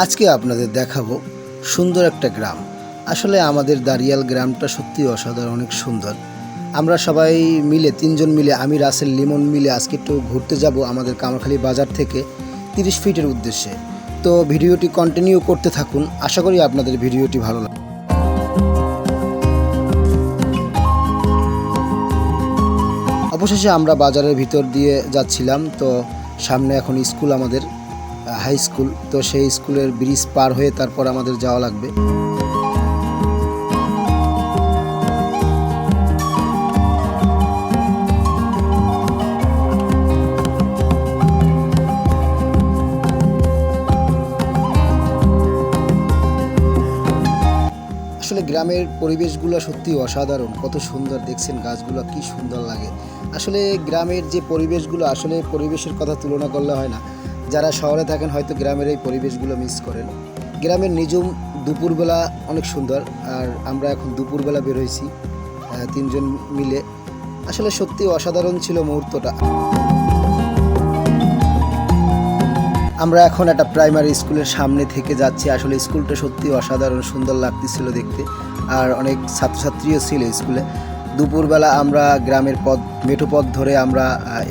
আজকে আপনাদের দেখাবো সুন্দর একটা গ্রাম। আসলে আমাদের দাঁড়িয়াল গ্রামটা সত্যি অসাধারণ, অনেক সুন্দর। আমরা সবাই মিলে, তিনজন মিলে, আমি, রাসেল, লিমন মিলে আজকে একটু ঘুরতে যাব আমাদের কামারখালী বাজার থেকে 30 ফিটের উদ্দেশ্যে। তো ভিডিওটি কন্টিনিউ করতে থাকুন, আশা করি আপনাদের ভিডিওটি ভালো লাগবে। অবশেষে আমরা বাজারের ভিতর দিয়ে যাচ্ছিলাম। তো সামনে এখন স্কুল, আমাদের হাই স্কুল। তো সেই স্কুলের ব্রিজ পার হয়ে তারপর আমাদের যাওয়া লাগবে। আসলে গ্রামের পরিবেশগুলো সত্যি অসাধারণ, কত সুন্দর দেখছেন, গাছগুলো কি সুন্দর লাগে। আসলে গ্রামের যে পরিবেশগুলো, আসলে পরিবেশের কথা তুলনা করলে হয় না। যারা শহরে থাকেন হয়তো গ্রামের এই পরিবেশগুলো মিস করেন। গ্রামের নিঝুম দুপুরবেলা অনেক সুন্দর। আর আমরা এখন দুপুরবেলা বের হয়েছি তিনজন মিলে। আসলে সত্যি অসাধারণ ছিল মুহূর্তটা। আমরা এখন একটা প্রাইমারি স্কুলের সামনে থেকে যাচ্ছি। আসলে স্কুলটা সত্যি অসাধারণ সুন্দর লাগতেছিল দেখতে, আর অনেক ছাত্রছাত্রীও ছিল স্কুলে। দুপুরবেলা আমরা গ্রামের মেঠো পথ ধরে আমরা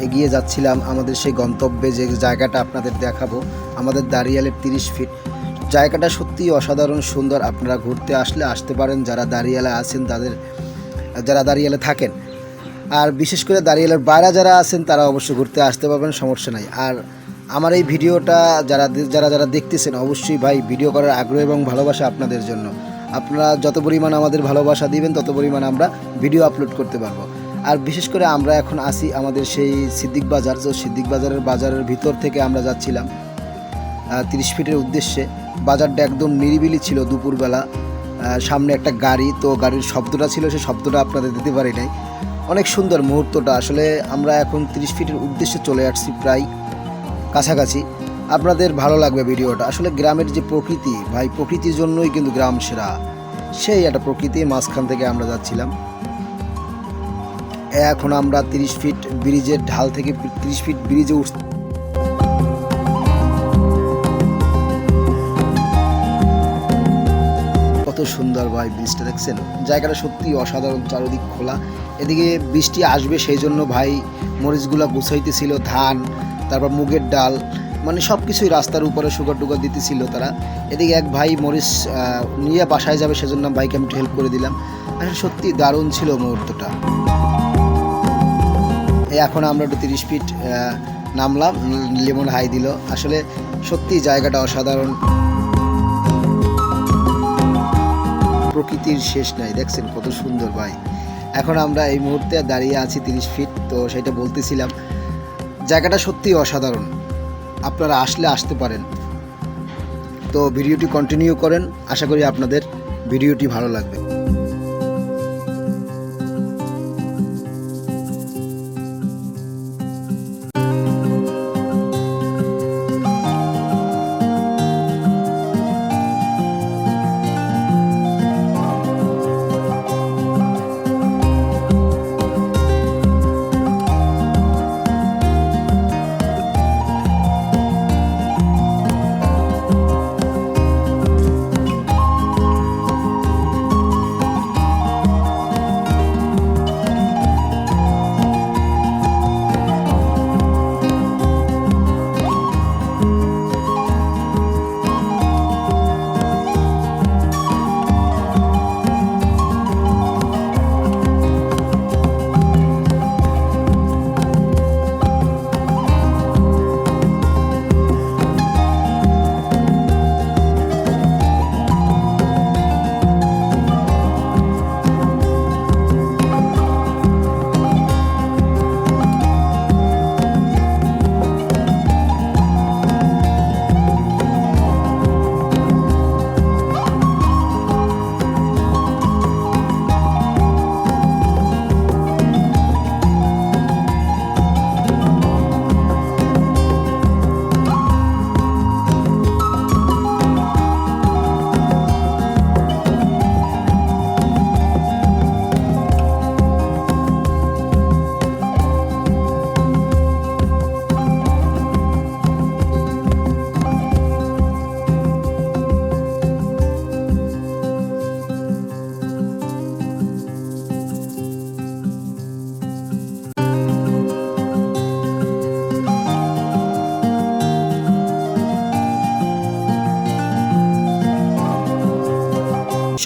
এগিয়ে যাচ্ছিলাম আমাদের সেই গন্তব্যে, যে জায়গাটা আপনাদের দেখাবো, আমাদের দাঁড়িয়ালের 30 ফিট। জায়গাটা সত্যি অসাধারণ সুন্দর। আপনারা ঘুরতে আসলে আসতে পারেন, যারা দাঁড়িয়ালে আছেন, যারা দাঁড়িয়ালে থাকেন। আর বিশেষ করে দাঁড়িয়ালের বাইরে যারা আছেন তারা অবশ্যই ঘুরতে আসতে পারবেন, সমস্যা নাই। আর আমার এই ভিডিওটা যারা দেখতেছেন, অবশ্যই ভাই ভিডিও করার আগ্রহ এবং ভালোবাসা আপনাদের জন্য। আপনারা যত পরিমাণ আমাদের ভালোবাসা দিবেন তত পরিমাণ আমরা ভিডিও আপলোড করতে পারবো। আর বিশেষ করে আমরা এখন আসি আমাদের সেই সিদ্দিক বাজার। যে সিদ্দিক বাজারের ভিতর থেকে আমরা যাচ্ছিলাম 30 ফিটের উদ্দেশ্যে। বাজারটা একদম নিরিবিলি ছিল দুপুরবেলা। সামনে একটা গাড়ি, তো গাড়ির শব্দটা ছিল, সেই শব্দটা আপনাদের দিতে পারি নাই। অনেক সুন্দর মুহূর্তটা। আসলে আমরা এখন 30 ফিটের উদ্দেশ্যে চলে আসছি, প্রায় কাছাকাছি। আপনাদের ভালো লাগবে ভিডিওটা। আসলে গ্রামের যে প্রকৃতি, ভাই প্রকৃতির জন্যই কিন্তু গ্রাম সেরা। সেই একটা প্রকৃতির মাঝখান থেকে আমরা যাচ্ছিলাম। এখন আমরা 30 ফিট ব্রিজের ঢাল থেকে 30 ফিট ব্রিজে উঠছি। কত সুন্দর ভাই ব্রিজটা দেখছেন, জায়গাটা সত্যি অসাধারণ, চারদিক খোলা। এদিকে বৃষ্টি আসবে সেই জন্য ভাই মরিচগুলা গুছাইতেছিল, ধান, তারপর মুগের ডাল, মানে সব কিছুই রাস্তার উপরে সুগার টুগার দিতেছিল তারা। এদিকে এক ভাই মরিচ নিয়ে বাসায় যাবে, সেজন্য ভাইকে আমি একটু হেল্প করে দিলাম। আসলে সত্যি দারুণ ছিল মুহূর্তটা। এখন আমরা একটু 30 ফিট নামলাম, লেমন হাই দিল। আসলে সত্যি জায়গাটা অসাধারণ, প্রকৃতির শেষ নাই। দেখছেন কত সুন্দর ভাই। এখন আমরা এই মুহূর্তে দাঁড়িয়ে আছি 30 ফিট। তো সেটা বলতেছিলাম, জায়গাটা সত্যি অসাধারণ। আপনারা আসতে পারেন। তো ভিডিওটি কন্টিনিউ করেন, আশা করি আপনাদের ভিডিওটি ভালো লাগবে।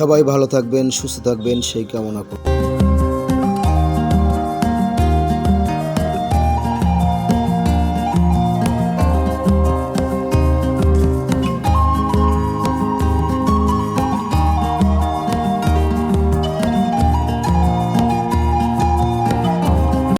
সবাই ভালো থাকবেন, সুস্থ থাকবেন সেই কামনা করি।